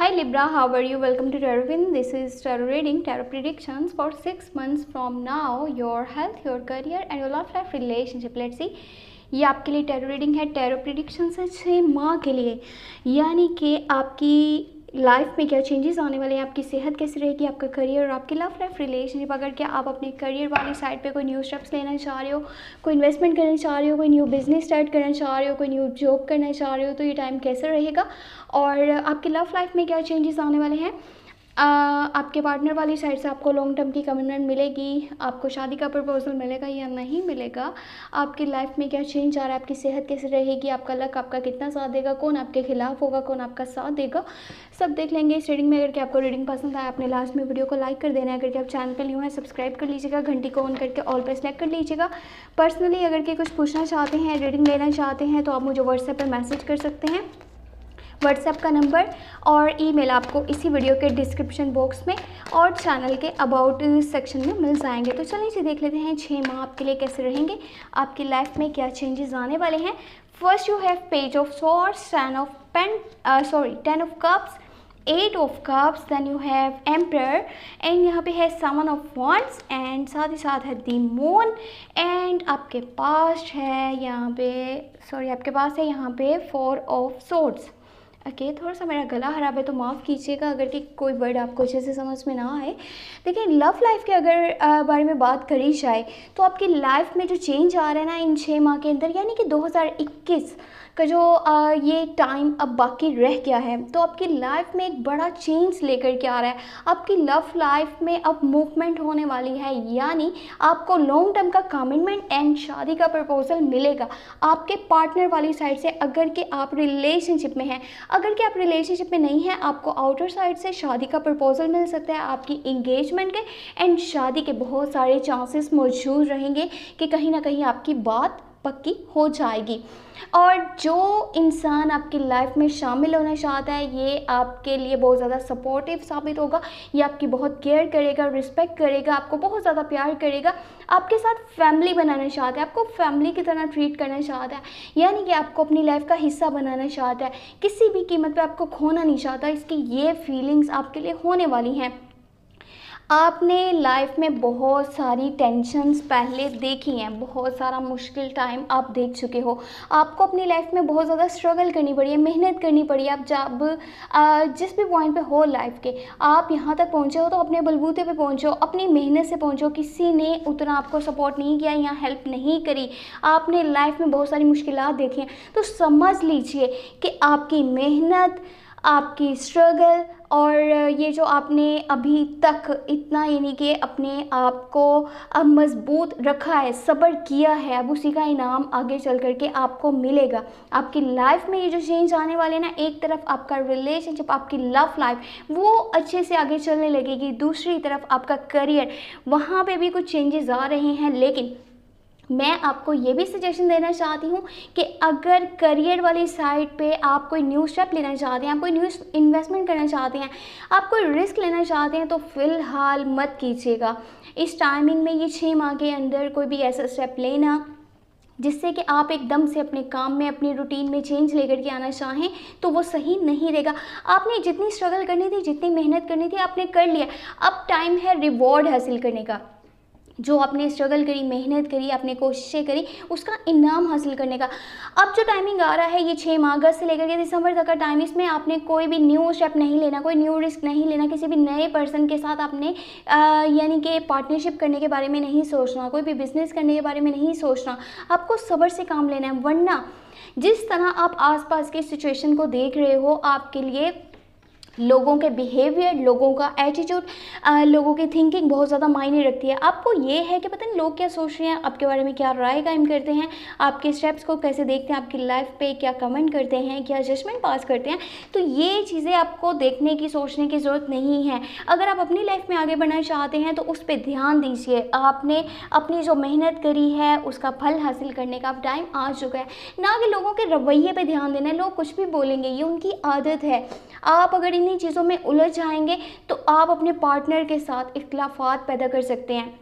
Hi Libra, how are you? Welcome to Tarot. This is tarot reading, tarot predictions for 6 months from now, your health, your career and your love life relationship. Let's see. ये आपके लिए tarot reading है, tarot predictions है 6 माह के लिए, यानी कि आपकी लाइफ में क्या चेंजेस आने वाले हैं, आपकी सेहत कैसी रहेगी, आपका करियर और आपकी लव लाइफ रिलेशनशिप। अगर क्या आप अपने करियर वाली साइड पे कोई न्यू स्टेप्स लेना चाह रहे हो, कोई इन्वेस्टमेंट करना चाह रहे हो, कोई न्यू बिजनेस स्टार्ट करना चाह रहे हो, कोई न्यू जॉब करना चाह रहे हो, तो ये टाइम कैसा रहेगा और आपकी लव लाइफ में क्या चेंजेस आने वाले हैं। आपके पार्टनर वाली साइड से आपको लॉन्ग टर्म की कमिटमेंट मिलेगी, आपको शादी का प्रपोजल मिलेगा या नहीं मिलेगा, आपकी लाइफ में क्या चेंज आ रहा है, आपकी सेहत कैसे रहेगी, आपका लक आपका कितना साथ देगा, कौन आपके खिलाफ होगा, कौन आपका साथ देगा, सब देख लेंगे इस रीडिंग में। अगर क्या आपको रीडिंग पसंद आए, आपने लास्ट में वीडियो को लाइक कर देना है। अगर क्या आप चैनल पर न्यू है, सब्सक्राइब कर लीजिएगा, घंटी को ऑन करके ऑल पर सेलेक्ट कर लीजिएगा। पर्सनली अगर कि कुछ पूछना चाहते हैं, रीडिंग लेना चाहते हैं, तो आप मुझे व्हाट्सएप पर मैसेज कर सकते हैं। व्हाट्सएप का नंबर और ईमेल आपको इसी वीडियो के डिस्क्रिप्शन बॉक्स में और चैनल के अबाउट सेक्शन में मिल जाएंगे। तो चलिए इसे देख लेते हैं 6 माह आपके लिए कैसे रहेंगे, आपकी लाइफ में क्या चेंजेस आने वाले हैं। First you have page of swords, 10 of cups, 8 of cups, then you have emperor and यहाँ पे है 7 ऑफ वॉन्ड्स एंड साथ ही साथ है द मून एंड आपके पास है यहाँ पे 4 ऑफ सॉर्ड्स। ओके, थोड़ा सा मेरा गला खराब है तो माफ़ कीजिएगा अगर कि कोई वर्ड आपको अच्छे से समझ में ना आए। देखिए, लव लाइफ के अगर बारे में बात करी जाए तो आपकी लाइफ में जो चेंज आ रहा है ना इन 6 माह के अंदर, यानी कि 2021 का जो ये टाइम अब बाकी रह गया है, तो आपकी लाइफ में एक बड़ा चेंज लेकर के आ रहा है। आपकी लव लाइफ में अब मूवमेंट होने वाली है, यानी आपको लॉन्ग टर्म का कमिटमेंट एंड शादी का प्रपोजल मिलेगा आपके पार्टनर वाली साइड से। अगर कि आप रिलेशनशिप में हैं, अगर कि आप रिलेशनशिप में नहीं हैं, आपको आउटर साइड से शादी का प्रपोजल मिल सकता है, आपकी इंगेजमेंट के एंड शादी के बहुत सारे चांसेस मौजूद रहेंगे कि कहीं ना कहीं आपकी बात पक्की हो जाएगी। और जो इंसान आपकी लाइफ में शामिल होना चाहता है, ये आपके लिए बहुत ज़्यादा सपोर्टिव साबित होगा, ये आपकी बहुत केयर करेगा, रिस्पेक्ट करेगा, आपको बहुत ज़्यादा प्यार करेगा, आपके साथ फैमिली बनाना चाहता है, आपको फैमिली की तरह ट्रीट करना चाहता है, यानी कि आपको अपनी लाइफ का हिस्सा बनाना चाहता है, किसी भी कीमत पे आपको खोना नहीं चाहता। इसकी ये फीलिंग्स आपके लिए होने वाली हैं। आपने लाइफ में बहुत सारी टेंशन्स पहले देखी हैं, बहुत सारा मुश्किल टाइम आप देख चुके हो, आपको अपनी लाइफ में बहुत ज़्यादा स्ट्रगल करनी पड़ी है, मेहनत करनी पड़ी है। आप जब जिस भी पॉइंट पे हो लाइफ के, आप यहाँ तक पहुँचे हो तो अपने बलबूते पे पहुँचो, अपनी मेहनत से पहुँचो, किसी ने उतना आपको सपोर्ट नहीं किया या हेल्प नहीं करी, आपने लाइफ में बहुत सारी मुश्किलात देखी हैं। तो समझ लीजिए कि आपकी मेहनत, आपकी स्ट्रगल और ये जो आपने अभी तक इतना यानी कि अपने आप को अब मजबूत रखा है, सब्र किया है, अब उसी का इनाम आगे चल करके आपको मिलेगा। आपकी लाइफ में ये जो चेंज आने वाले ना, एक तरफ आपका रिलेशनशिप, आपकी लव लाइफ वो अच्छे से आगे चलने लगेगी, दूसरी तरफ आपका करियर, वहाँ पे भी कुछ चेंजेस आ रहे हैं। लेकिन मैं आपको ये भी सजेशन देना चाहती हूँ कि अगर करियर वाली साइड पे आप कोई न्यू स्टेप लेना चाहते हैं, आप कोई न्यू इन्वेस्टमेंट करना चाहते हैं, आप कोई रिस्क लेना चाहते हैं, तो फ़िलहाल मत कीजिएगा। इस टाइमिंग में ये 6 माह के अंदर कोई भी ऐसा स्टेप लेना जिससे कि आप एकदम से अपने काम में, अपनी रूटीन में चेंज लेकर के आना चाहें, तो वो सही नहीं रहेगा। आपने जितनी स्ट्रगल करनी थी, जितनी मेहनत करनी थी, आपने कर लिया। अब टाइम है रिवॉर्ड हासिल करने का। जो आपने स्ट्रगल करी, मेहनत करी, आपने कोशिशें करी, उसका इनाम हासिल करने का अब जो टाइमिंग आ रहा है, ये 6 माह अगस्त से लेकर के दिसंबर तक का टाइम, इसमें आपने कोई भी न्यू स्टेप नहीं लेना, कोई न्यू रिस्क नहीं लेना, किसी भी नए पर्सन के साथ आपने यानी कि पार्टनरशिप करने के बारे में नहीं सोचना, कोई भी बिजनेस करने के बारे में नहीं सोचना। आपको सब्र से काम लेना है, वरना जिस तरह आप आसपास की सिचुएशन को देख रहे हो, आपके लिए लोगों के बिहेवियर, लोगों का एटीट्यूड, लोगों की थिंकिंग बहुत ज़्यादा मायने रखती है। आपको ये है कि पता नहीं लोग क्या सोच रहे हैं, आपके बारे में क्या राय कायम करते हैं, आपके स्टेप्स को कैसे देखते हैं, आपकी लाइफ पे क्या कमेंट करते हैं, क्या जजमेंट पास करते हैं। तो ये चीज़ें आपको देखने की, सोचने की ज़रूरत नहीं है। अगर आप अपनी लाइफ में आगे बढ़ना चाहते हैं तो उस पर ध्यान दीजिए। आपने अपनी जो मेहनत करी है उसका फल हासिल करने का अब टाइम आ चुका है, ना कि लोगों के रवैये पर ध्यान देना है। लोग कुछ भी बोलेंगे, ये उनकी आदत है। आप अगर इन्हीं चीज़ों में उलझ जाएंगे तो आप अपने पार्टनर के साथ इख्तिलाफात पैदा कर सकते हैं।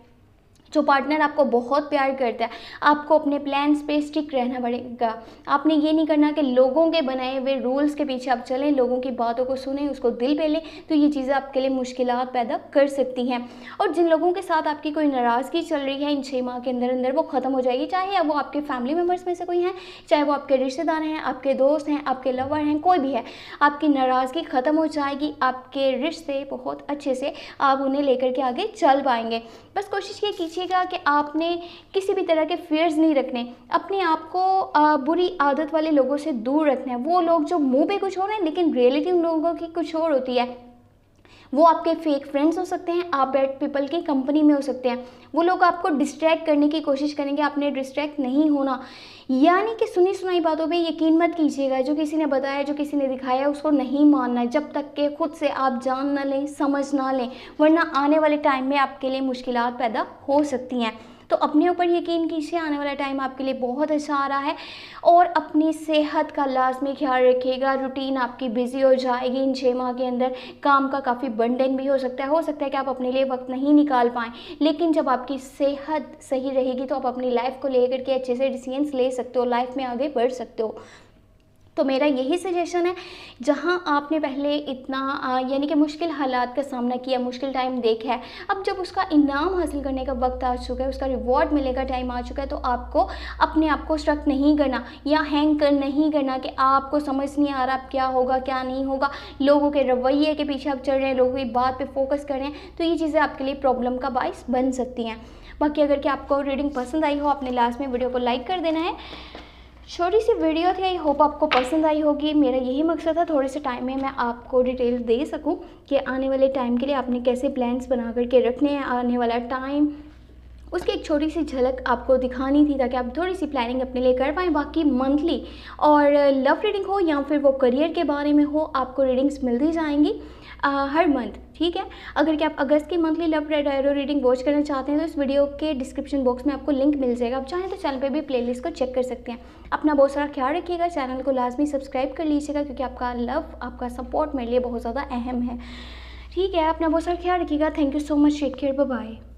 जो पार्टनर आपको बहुत प्यार करता है, आपको अपने प्लान्स पे स्टिक रहना पड़ेगा। आपने ये नहीं करना कि लोगों के बनाए हुए रूल्स के पीछे आप चलें, लोगों की बातों को सुनें, उसको दिल पे लें, तो ये चीज़ें आपके लिए मुश्किलात पैदा कर सकती हैं। और जिन लोगों के साथ आपकी कोई नाराज़गी चल रही है, इन 6 माह के अंदर अंदर वो ख़त्म हो जाएगी, चाहे वो आपके फैमिली मेम्बर्स में से कोई हैं, चाहे वो आपके रिश्तेदार हैं, आपके दोस्त हैं, आपके लवर हैं, कोई भी है, आपकी नाराज़गी ख़त्म हो जाएगी। आपके रिश्ते बहुत अच्छे से आप उन्हें लेकर के आगे चल पाएंगे। बस कोशिश ये कीजिएगा कि आपने किसी भी तरह के फियर्स नहीं रखने, अपने आप को बुरी आदत वाले लोगों से दूर रखना है। वो लोग जो मुंह पे कुछ हो रहे हैं लेकिन रियलिटी उन लोगों की कुछ और होती है। वो आपके फेक फ्रेंड्स हो सकते हैं, आप बैड पीपल की कंपनी में हो सकते हैं। वो लोग आपको डिस्ट्रैक्ट करने की कोशिश करेंगे, आपने डिस्ट्रैक्ट नहीं होना। यानी कि सुनी सुनाई बातों पे यकीन मत कीजिएगा। जो किसी ने बताया, जो किसी ने दिखाया, उसको नहीं मानना है जब तक कि खुद से आप जान ना लें, समझ ना लें, वरना आने वाले टाइम में आपके लिए मुश्किलात पैदा हो सकती हैं। तो अपने ऊपर यकीन कीजिए, आने वाला टाइम आपके लिए बहुत अच्छा आ रहा है। और अपनी सेहत का लाजमी ख्याल रखिएगा। रूटीन आपकी बिजी हो जाएगी इन 6 माह के अंदर, काम का काफ़ी बर्डन भी हो सकता है कि आप अपने लिए वक्त नहीं निकाल पाएँ। लेकिन जब आपकी सेहत सही रहेगी तो आप अपनी लाइफ को लेकर के अच्छे से डिसीजंस ले सकते हो, लाइफ में आगे बढ़ सकते हो। तो मेरा यही सजेशन है, जहां आपने पहले इतना यानी कि मुश्किल हालात का सामना किया, मुश्किल टाइम देखा है, अब जब उसका इनाम हासिल करने का वक्त आ चुका है, उसका रिवॉर्ड मिलेगा टाइम आ चुका है, तो आपको अपने आप को स्ट्रक नहीं करना या हैंग कर नहीं करना कि आपको समझ नहीं आ रहा अब क्या होगा क्या नहीं होगा, लोगों के रवैये के पीछे आप चल रहे हैं, लोगों की बात पे फोकस कर रहे हैं, तो ये चीज़ें आपके लिए प्रॉब्लम का बाइस बन सकती हैं। बाकी अगर कि आपको रीडिंग पसंद आई हो, आपने लास्ट में वीडियो को लाइक कर देना है। छोटी सी वीडियो थी, आई होप आपको पसंद आई होगी। मेरा यही मकसद था थोड़े से टाइम में मैं आपको डिटेल दे सकूं कि आने वाले टाइम के लिए आपने कैसे प्लान्स बना करके रखने हैं, आने वाला टाइम उसकी एक छोटी सी झलक आपको दिखानी थी ताकि आप थोड़ी सी प्लानिंग अपने लिए कर पाएँ। बाकी मंथली और लव रीडिंग हो या फिर वो करियर के बारे में हो, आपको रीडिंग्स मिलती जाएंगी हर मंथ, ठीक है। अगर कि आप अगस्त की मंथली लव डायरो रीडिंग वॉच करना चाहते हैं तो इस वीडियो के डिस्क्रिप्शन बॉक्स में आपको लिंक मिल जाएगा। आप चाहें तो चैनल पे भी प्लेलिस्ट को चेक कर सकते हैं। अपना बहुत सारा ख्याल रखिएगा, चैनल को लाजमी सब्सक्राइब कर लीजिएगा क्योंकि आपका लव, आपका सपोर्ट मेरे लिए बहुत ज़्यादा अहम है, ठीक है। अपना बहुत सारा ख्याल रखिएगा। Thank you so much, take care, bye bye.